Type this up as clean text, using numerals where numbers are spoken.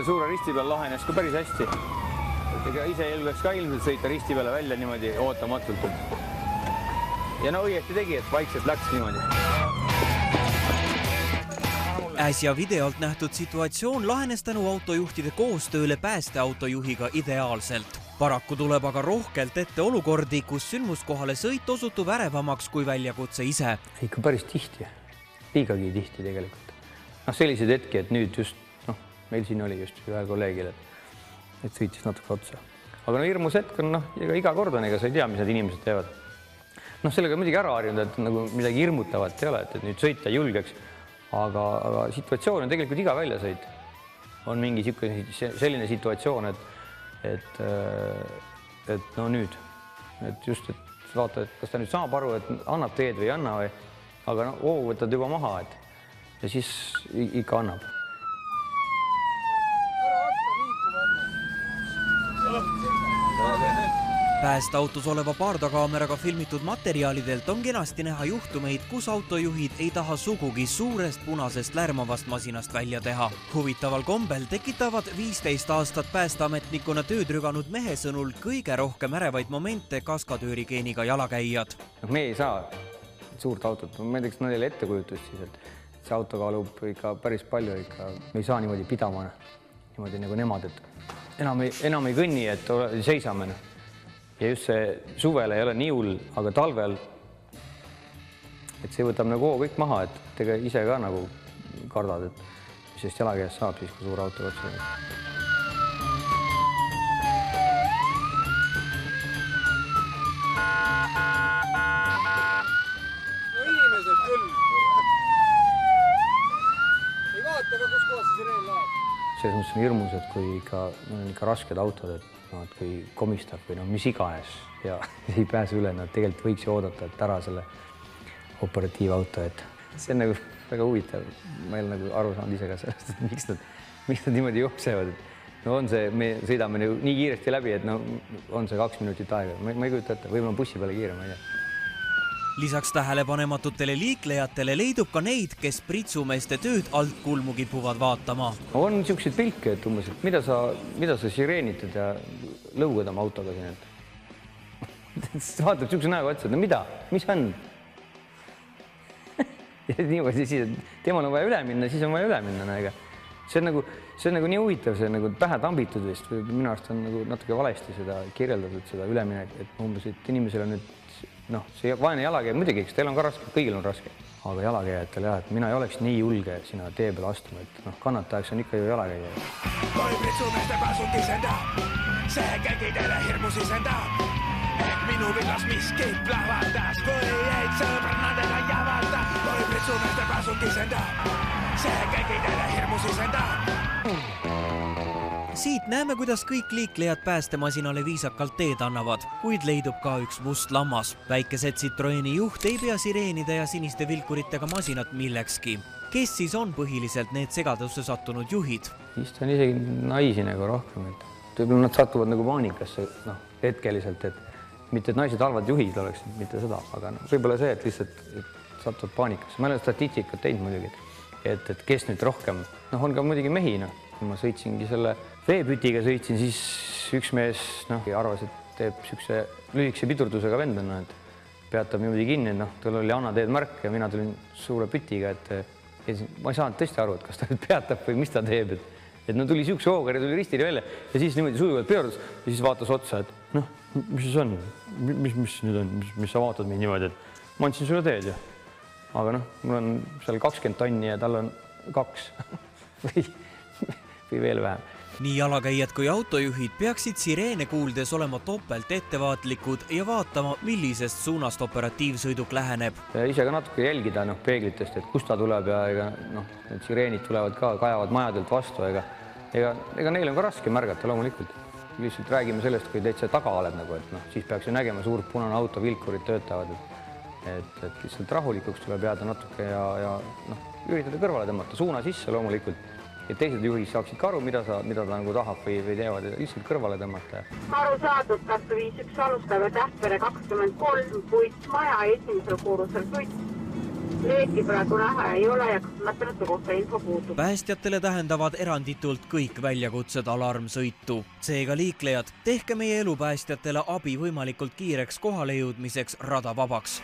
suure risti peal lahenes ka päris hästi. Ega ise julgeks ka ilmselt sõita risti peale välja niimoodi ootamatult. Ja no õieti tegi, et vaikselt läks niimoodi. Äsja videolt nähtud situatsioon lahenes tänu autojuhtide koostööle päästeautojuhiga ideaalselt. Paraku tuleb aga rohkelt ette olukordi, kus sündmuskohale sõit osutub ärevamaks kui väljakutse ise. Ikka päris tihti, liigagi tihti tegelikult. Sellised hetki, et nüüd just, meil siin oli just ühel kolleegil, et sõitis natuke otsa. Aga hirmus hetk on, iga kord on, ega sa ei tea, mis need inimesed teevad. Sellega midagi ära harjunud, et nagu midagi hirmutavat ei ole, et nüüd sõita julgeks. Aga situatsioon on tegelikult iga väljasõit. On mingi selline situatsioon, et nüüd. Et just, et vaata, et kas ta nüüd saab aru, et annab teed või ei anna või. Aga võtad juba maha, ja siis ikka annab. Päästeautos oleva pardakaameraga filmitud materjalidelt on kenasti näha juhtumeid, kus autojuhid ei taha sugugi suurest punasest lärmavast masinast välja teha. Huvitaval kombel tekitavad 15 aastat päästeametnikuna tööd rüganud mehe sõnul kõige rohkem ärevaid momente kaskadöörigeeniga jalakäijad. Me ei saa suurt autot, ma ei tea, kas neil ettekujutust siis, et see auto kaalub ikka päris palju, me ei saa niimoodi pidama, niimoodi nagu nemad, et enam ei kõnni, et seisame. Ja just see suvel ei ole nii hull, aga talvel, et see võtab nagu kõik maha, et tega ise ka nagu kardad, et mis sellest jalakäijast saab siis, kui suur auto otsa. No inimesed küll. Ei vaata ka, kus kohas see sireen läheb. Selles mõttes on hirmus, et kui ikka rasked autod, et kui komistab või mis iganes ja ei pääse üle, nad tegelikult võiks ju oodata, et ära selle operatiivauto, et see on nagu väga huvitav. Ma ei ole nagu aru saanud ise ka sellest, et miks nad niimoodi jooksevad. Me sõidame nii kiiresti läbi, et on see 2 minutit aega. Ma ei kujuta ette, võib-olla on bussi peale kiire, ma ei tea. Lisaks tähelepanematutele liiklejatele leidub ka neid, kes pritsumeeste tööd alt kulmu kipuvad vaatama. On niisuguseid pilke, et umbes, et mida sa sireenitad ja lõugad oma autoga siin. Vaatab niisuguse näoga otsa, et mida? Mis on? Ja niimoodi siis, et temal on vaja üle minna, siis on vaja üle minna. See on nagu nii huvitav, see on nagu pähe tambitud vist. Minu arust on natuke valesti seda kirjeldatud, seda üleminek, et umbes, et inimesel on nüüd see vaene jalakäija muidugi, eks teil on ka raske, kõigil on raske. Aga jalakäijatel jah, et mina ei oleks nii julge sinna tee peale astuma, et kannatajaks on ikka ju jalakäija. Kui pritsumeeste pääsud isendab, see kõigidele hirmu sisendab. Ehk minu villas miski plahvatas, kui jäid sõbrannadele javalda. Kui pritsumeeste pääsud isendab, see kõigidele hirmu sisendab. Siit näeme, kuidas kõik liiklejad päästemasinale viisakalt teed annavad, kuid leidub ka üks must lammas. Väikesed Citroeni juht ei pea sireenide ja siniste vilkuritega masinat millekski. Kes siis on põhiliselt need segadusse sattunud juhid? Vist on isegi naisi nagu rohkem, et võib-olla nad satuvad nagu paanikasse hetkeliselt, et mitte et naised halvad juhid oleks, mitte seda, aga võib-olla see, et lihtsalt satuvad paanikasse. Ma olen statistikat teinud muidugi, et kes nüüd rohkem, on ka muidugi mehi, kui ma sõitsingi selle veepütiga sõitsin, siis üks mees arvas, et teeb niisuguse lühikese pidurdusega vendana, et peatab niimoodi kinni, tal oli Anna teed märk ja mina tulin suure pütiga, et ma ei saanud tõesti aru, et kas ta nüüd peatab või mis ta teeb, et tuli niisuguse hoogari, tuli ristile välja ja siis niimoodi sujuvalt pöördus ja siis vaatas otsa, et mis siis on, mis nüüd on, mis sa vaatad meid niimoodi, et ma andsin sulle teed ja, aga mul on seal 20 tonni ja tal on 2 või veel vähem. Nii jalakäijad kui autojuhid peaksid sireene kuuldes olema topelt ettevaatlikud ja vaatama, millisest suunast operatiivsõiduk läheneb. Ise ka natuke jälgida peeglitest, et kust ta tuleb ja need sireenid tulevad ka, kajavad majadelt vastu. Ega neil on ka raske märgata loomulikult. Lihtsalt räägime sellest, kui täitsa taga oled, et siis peaks ju nägema suurt punane auto, vilkurid töötavad. Et lihtsalt rahulikuks tuleb jääda natuke ja üritada kõrvale tõmmata, suuna sisse loomulikult. Et teised juhid saaksid ka aru, mida ta nagu tahab või teevad, lihtsalt kõrvale tõmmata. Aru saadud Tartu 5-1 alustava Tähtpere 23 puit maja esimesel korrusel puit. Leeti praegu näha ei ole ja mõtlenute kohta info puudub. Päästjatele tähendavad eranditult kõik väljakutsed alarmsõitu. Seega liiklejad, tehke meie elupäästjatele abi võimalikult kiireks kohale jõudmiseks rada vabaks.